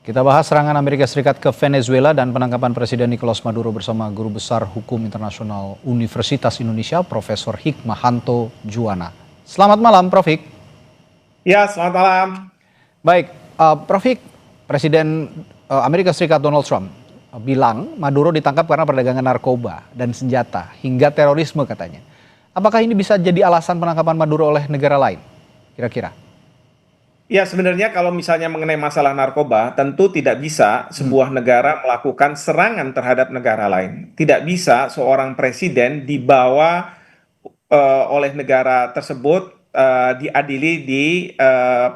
Kita bahas serangan Amerika Serikat ke Venezuela dan penangkapan Presiden Nicolas Maduro bersama Guru Besar Hukum Internasional Universitas Indonesia, Profesor Hikmahanto Juwana. Selamat malam, Prof. Hik. Ya, selamat malam. Baik, Prof. Hik, Presiden Amerika Serikat Donald Trump bilang Maduro ditangkap karena perdagangan narkoba dan senjata hingga terorisme katanya. Apakah ini bisa jadi alasan penangkapan Maduro oleh negara lain? Kira-kira? Ya, sebenarnya kalau misalnya mengenai masalah narkoba, tentu tidak bisa sebuah negara melakukan serangan terhadap negara lain. Tidak bisa seorang presiden dibawa oleh negara tersebut diadili di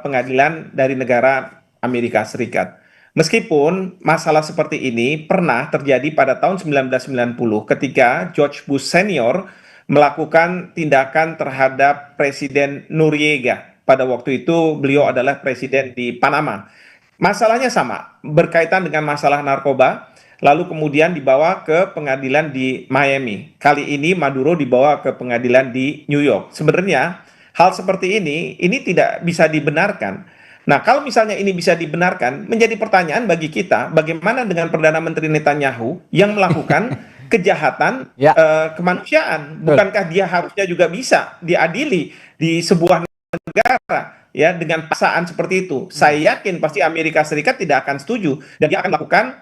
pengadilan dari negara Amerika Serikat. Meskipun masalah seperti ini pernah terjadi pada tahun 1990 ketika George Bush Senior melakukan tindakan terhadap Presiden Noriega. Pada waktu itu beliau adalah presiden di Panama. Masalahnya sama, berkaitan dengan masalah narkoba, lalu kemudian dibawa ke pengadilan di Miami. Kali ini Maduro dibawa ke pengadilan di New York. Sebenarnya hal seperti ini tidak bisa dibenarkan. Nah, kalau misalnya ini bisa dibenarkan, menjadi pertanyaan bagi kita, bagaimana dengan Perdana Menteri Netanyahu yang melakukan kejahatan Ya, kemanusiaan? betul. Bukankah dia harusnya juga bisa diadili di sebuah negara ya dengan paksaan seperti itu? Saya yakin pasti Amerika Serikat tidak akan setuju dan dia akan melakukan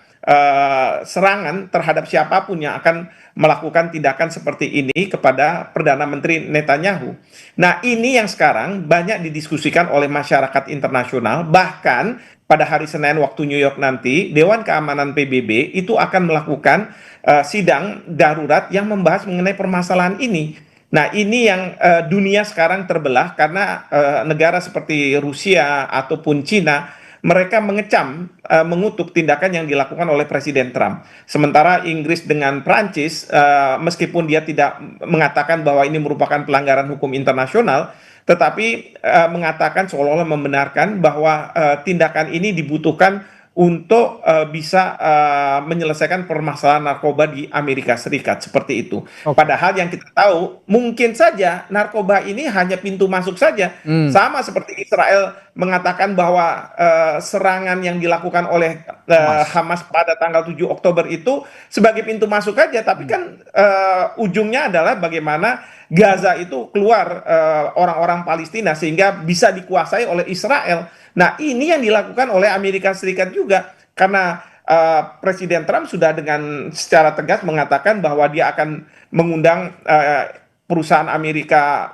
serangan terhadap siapapun yang akan melakukan tindakan seperti ini kepada Perdana Menteri Netanyahu. Nah, ini yang sekarang banyak didiskusikan oleh masyarakat internasional, bahkan pada hari Senin waktu New York nanti Dewan Keamanan PBB itu akan melakukan sidang darurat yang membahas mengenai permasalahan ini. Nah, ini yang dunia sekarang terbelah karena negara seperti Rusia ataupun Cina mereka mengecam, mengutuk tindakan yang dilakukan oleh Presiden Trump. Sementara Inggris dengan Prancis, meskipun dia tidak mengatakan bahwa ini merupakan pelanggaran hukum internasional, tetapi mengatakan seolah-olah membenarkan bahwa tindakan ini dibutuhkan untuk bisa menyelesaikan permasalahan narkoba di Amerika Serikat seperti itu. Oke. Padahal yang kita tahu mungkin saja narkoba ini hanya pintu masuk saja. Sama seperti Israel mengatakan bahwa serangan yang dilakukan oleh Hamas pada tanggal 7 Oktober itu sebagai pintu masuk saja, tapi kan ujungnya adalah bagaimana Gaza itu keluar orang-orang Palestina sehingga bisa dikuasai oleh Israel. Nah, ini yang dilakukan oleh Amerika Serikat juga karena Presiden Trump sudah dengan secara tegas mengatakan bahwa dia akan mengundang perusahaan Amerika,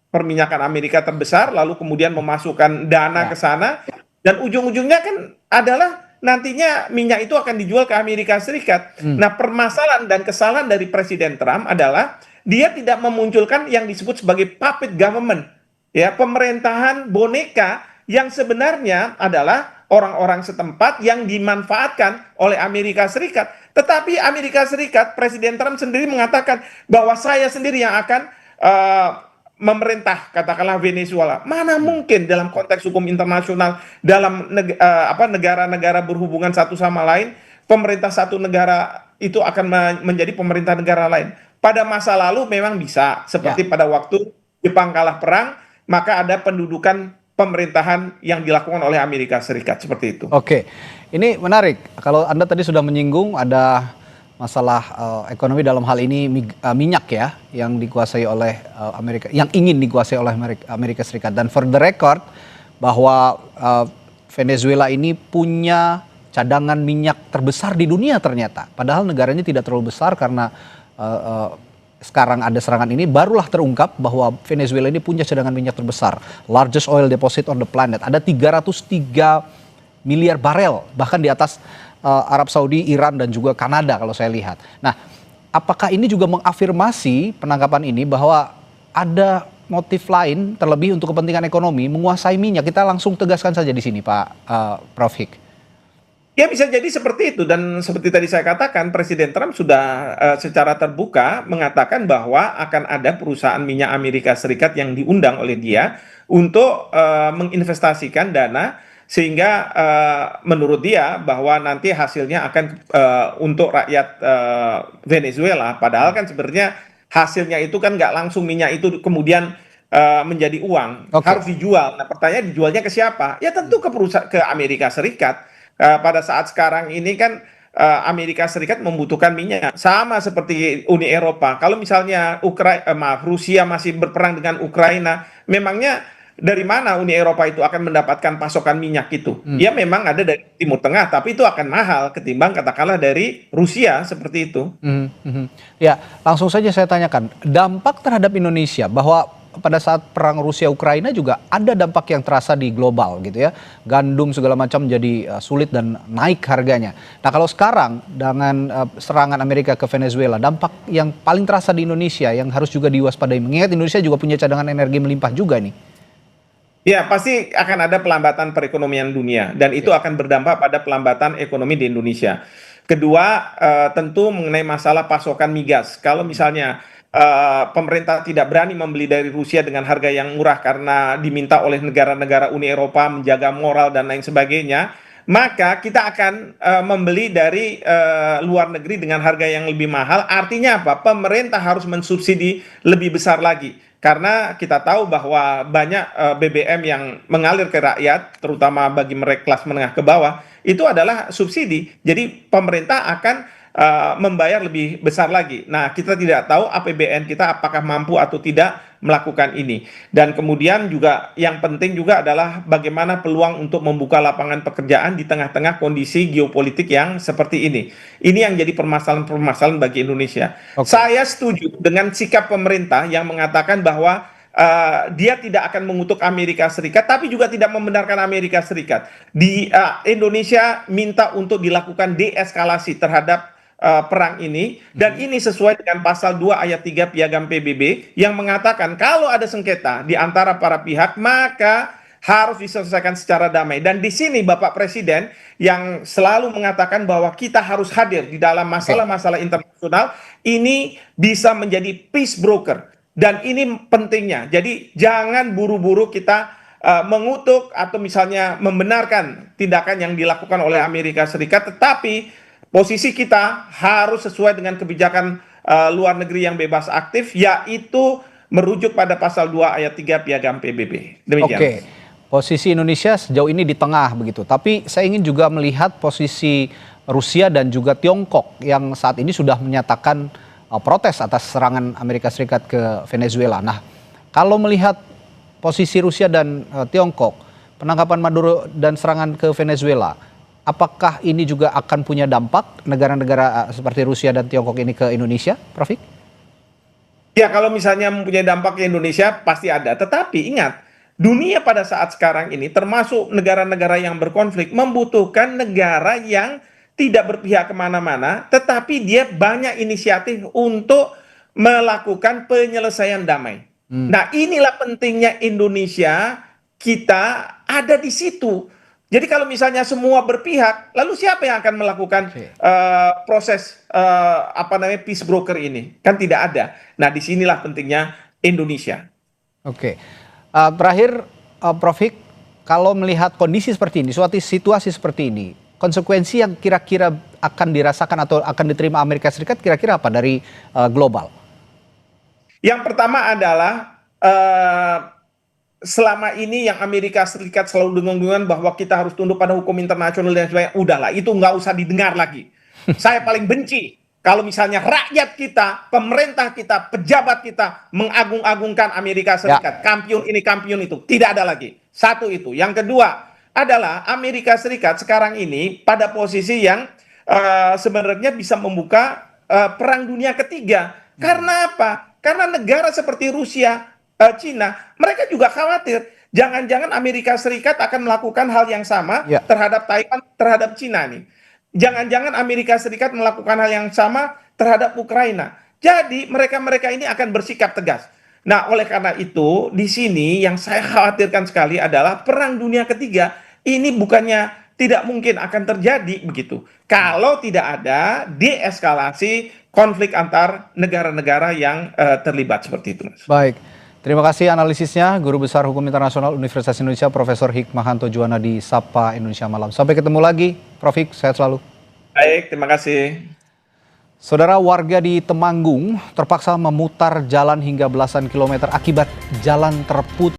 perminyakan Amerika terbesar, lalu kemudian memasukkan dana ke sana, dan ujung-ujungnya kan adalah nantinya minyak itu akan dijual ke Amerika Serikat. Nah, permasalahan dan kesalahan dari Presiden Trump adalah dia tidak memunculkan yang disebut sebagai puppet government, ya, pemerintahan boneka yang sebenarnya adalah orang-orang setempat yang dimanfaatkan oleh Amerika Serikat. Tetapi Amerika Serikat, Presiden Trump sendiri mengatakan bahwa saya sendiri yang akan memerintah, katakanlah Venezuela. Mana mungkin dalam konteks hukum internasional, dalam negara-negara berhubungan satu sama lain, pemerintah satu negara itu akan menjadi pemerintah negara lain. Pada masa lalu memang bisa, seperti pada waktu Jepang kalah perang, maka ada pendudukan pemerintahan yang dilakukan oleh Amerika Serikat seperti itu. Oke, ini menarik. Kalau Anda tadi sudah menyinggung ada masalah ekonomi dalam hal ini minyak ya, yang dikuasai oleh Amerika, yang ingin dikuasai oleh Amerika Serikat. Dan for the record bahwa Venezuela ini punya cadangan minyak terbesar di dunia ternyata. Padahal negaranya tidak terlalu besar karena sekarang ada serangan ini barulah terungkap bahwa Venezuela ini punya cadangan minyak terbesar, largest oil deposit on the planet. Ada 303 miliar barel, bahkan di atas Arab Saudi, Iran dan juga Kanada kalau saya lihat. Nah, apakah ini juga mengafirmasi penangkapan ini bahwa ada motif lain terlebih untuk kepentingan ekonomi menguasai minyak? Kita langsung tegaskan saja di sini, Pak Prof. Hik. Ya, bisa jadi seperti itu, dan seperti tadi saya katakan Presiden Trump sudah secara terbuka mengatakan bahwa akan ada perusahaan minyak Amerika Serikat yang diundang oleh dia untuk menginvestasikan dana sehingga menurut dia bahwa nanti hasilnya akan untuk rakyat Venezuela. Padahal kan sebenarnya hasilnya itu kan nggak langsung minyak itu kemudian menjadi uang, harus dijual. Nah, pertanyaan dijualnya ke siapa? Ya tentu ke perusahaan, ke Amerika Serikat. pada saat sekarang ini kan Amerika Serikat membutuhkan minyak sama seperti Uni Eropa. Kalau misalnya Rusia masih berperang dengan Ukraina, memangnya dari mana Uni Eropa itu akan mendapatkan pasokan minyak itu? Ya memang ada dari Timur Tengah, tapi itu akan mahal ketimbang katakanlah dari Rusia seperti itu. Ya, langsung saja saya tanyakan, dampak terhadap Indonesia bahwa pada saat perang Rusia-Ukraina juga ada dampak yang terasa di global gitu ya. Gandum segala macam menjadi sulit dan naik harganya. Nah kalau sekarang dengan serangan Amerika ke Venezuela, dampak yang paling terasa di Indonesia yang harus juga diwaspadai. Mengingat Indonesia juga punya cadangan energi melimpah juga nih. Ya, pasti akan ada pelambatan perekonomian dunia dan itu akan berdampak pada pelambatan ekonomi di Indonesia. Kedua, tentu mengenai masalah pasokan migas. Kalau misalnya pemerintah tidak berani membeli dari Rusia dengan harga yang murah karena diminta oleh negara-negara Uni Eropa menjaga moral dan lain sebagainya, maka kita akan membeli dari luar negeri dengan harga yang lebih mahal. Artinya apa? Pemerintah harus mensubsidi lebih besar lagi. Karena kita tahu bahwa banyak BBM yang mengalir ke rakyat, terutama bagi mereka kelas menengah ke bawah, itu adalah subsidi. Jadi pemerintah akan membayar lebih besar lagi. Nah, kita tidak tahu APBN kita apakah mampu atau tidak melakukan ini. Dan kemudian juga yang penting juga adalah bagaimana peluang untuk membuka lapangan pekerjaan di tengah-tengah kondisi geopolitik yang seperti ini. Ini yang jadi permasalahan-permasalahan bagi Indonesia. Saya setuju dengan sikap pemerintah yang mengatakan bahwa dia tidak akan mengutuk Amerika Serikat, tapi juga tidak membenarkan Amerika Serikat. Indonesia minta untuk dilakukan deeskalasi terhadap perang ini, dan ini sesuai dengan pasal 2 ayat 3 Piagam PBB yang mengatakan kalau ada sengketa di antara para pihak maka harus diselesaikan secara damai. Dan di sini Bapak Presiden yang selalu mengatakan bahwa kita harus hadir di dalam masalah-masalah internasional ini bisa menjadi peace broker, dan ini pentingnya. Jadi jangan buru-buru kita mengutuk atau misalnya membenarkan tindakan yang dilakukan oleh Amerika Serikat, tetapi posisi kita harus sesuai dengan kebijakan luar negeri yang bebas aktif, yaitu merujuk pada pasal 2 ayat 3 Piagam PBB. Demikian. Oke, posisi Indonesia sejauh ini di tengah begitu. Tapi saya ingin juga melihat posisi Rusia dan juga Tiongkok yang saat ini sudah menyatakan protes atas serangan Amerika Serikat ke Venezuela. Nah, kalau melihat posisi Rusia dan Tiongkok, penangkapan Maduro dan serangan ke Venezuela, apakah ini juga akan punya dampak negara-negara seperti Rusia dan Tiongkok ini ke Indonesia, Prof? Ya, kalau misalnya mempunyai dampak ke Indonesia pasti ada. Tetapi ingat, dunia pada saat sekarang ini termasuk negara-negara yang berkonflik membutuhkan negara yang tidak berpihak kemana-mana, tetapi dia banyak inisiatif untuk melakukan penyelesaian damai. Nah, inilah pentingnya Indonesia, kita ada di situ. Jadi kalau misalnya semua berpihak, lalu siapa yang akan melakukan proses peace broker ini? Kan tidak ada. Nah, disinilah pentingnya Indonesia. Oke, terakhir Prof Hik, kalau melihat kondisi seperti ini, suatu situasi seperti ini, konsekuensi yang kira-kira akan dirasakan atau akan diterima Amerika Serikat kira-kira apa dari global? Yang pertama adalah selama ini yang Amerika Serikat selalu dengung-dengungan bahwa kita harus tunduk pada hukum internasional dan sebagainya, udahlah, itu nggak usah didengar lagi. Saya paling benci kalau misalnya rakyat kita, pemerintah kita, pejabat kita mengagung-agungkan Amerika Serikat. Kampiun ini, kampiun itu. Tidak ada lagi. Satu itu. Yang kedua adalah Amerika Serikat sekarang ini pada posisi yang sebenarnya bisa membuka perang dunia ketiga. Karena apa? Karena negara seperti Rusia, Cina, mereka juga khawatir jangan-jangan Amerika Serikat akan melakukan hal yang sama terhadap Taiwan, terhadap Cina nih. Jangan-jangan Amerika Serikat melakukan hal yang sama terhadap Ukraina. Jadi mereka-mereka ini akan bersikap tegas. Nah, oleh karena itu di sini yang saya khawatirkan sekali adalah perang dunia ketiga ini bukannya tidak mungkin akan terjadi begitu. Kalau tidak ada deeskalasi konflik antar negara-negara yang terlibat seperti itu, Mas. Baik. Terima kasih analisisnya, Guru Besar Hukum Internasional Universitas Indonesia, Profesor Hikmahanto Juwana di Sapa Indonesia Malam. Sampai ketemu lagi, Prof Hik, sehat selalu. Baik, terima kasih. Saudara, warga di Temanggung terpaksa memutar jalan hingga belasan kilometer akibat jalan terputus.